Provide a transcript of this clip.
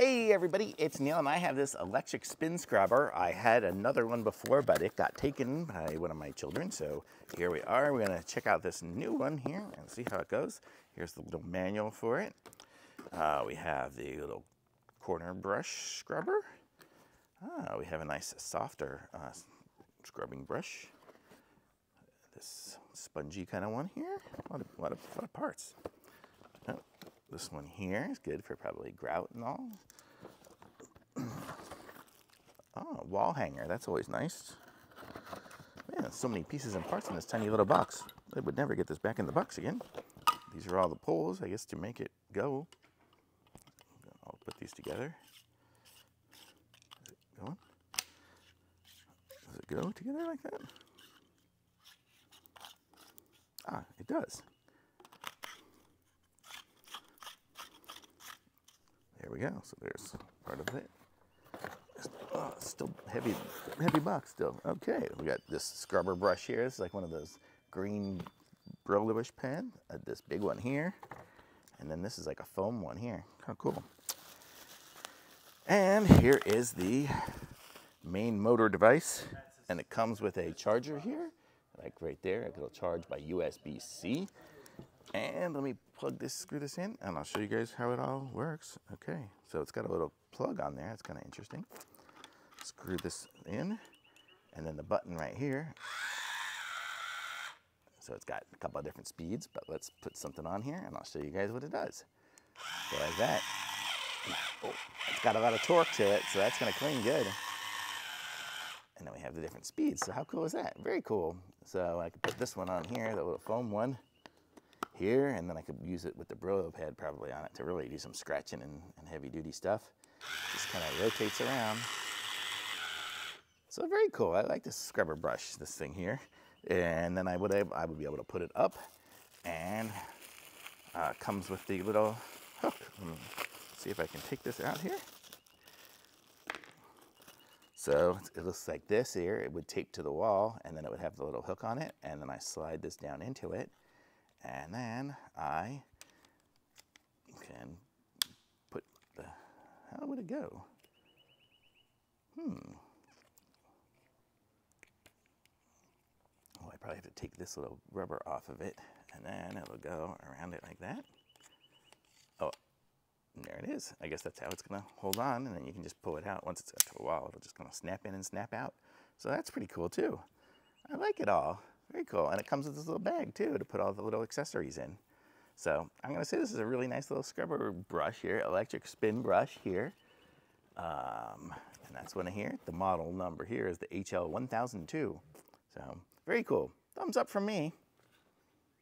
Hey everybody, it's Neil and I have this electric spin scrubber. I had another one before, but it got taken by one of my children. So here we are. We're gonna check out this new one here and see how it goes. Here's the little manual for it. We have the little corner brush scrubber. We have a nice softer scrubbing brush. This spongy kind of one here. A lot of parts. This one here is good for probably grout and all. Oh, wall hanger. That's always nice. Man, so many pieces and parts in this tiny little box. I would never get this back in the box again. These are all the poles, I guess, to make it go. I'll put these together. Is it going? Does it go together like that? Ah, it does. There we go. So there's part of it. Oh, it's still heavy box still. Okay, we got this scrubber brush here. It's like one of those green brillish pen. This big one here, and then this is like a foam one here. Kind of cool. And here is the main motor device, and it comes with a charger here, like right there. It'll charge by USB-C. And let me screw this in, and I'll show you guys how it all works. Okay, so it's got a little plug on there. That's kind of interesting. Screw this in, and then the button right here. So it's got a couple of different speeds, but let's put something on here, and I'll show you guys what it does. So like that. Oh, it's got a lot of torque to it, so that's going to clean good. And then we have the different speeds. So how cool is that? Very cool. So I could put this one on here, the little foam one here, and then I could use it with the Brillo pad probably on it to really do some scratching and heavy duty stuff. Just kind of rotates around. So very cool. I like this scrubber brush, this thing here. And then I would be able to put it up, and comes with the little hook. See if I can take this out here. So it looks like this here. It would tape to the wall, and then it would have the little hook on it, and then I slide this down into it. And then I can put the, how would it go? Oh, I probably have to take this little rubber off of it, and then it'll go around it like that. Oh, there it is. I guess that's how it's gonna hold on, and then you can just pull it out. Once it's up to the wall, it'll just kind of snap in and snap out. So that's pretty cool too. I like it all. Very cool. And it comes with this little bag too to put all the little accessories in. So I'm going to say this is a really nice little scrubber brush here, electric spin brush here. And that's one here. The model number here is the HL1002. So very cool. Thumbs up from me.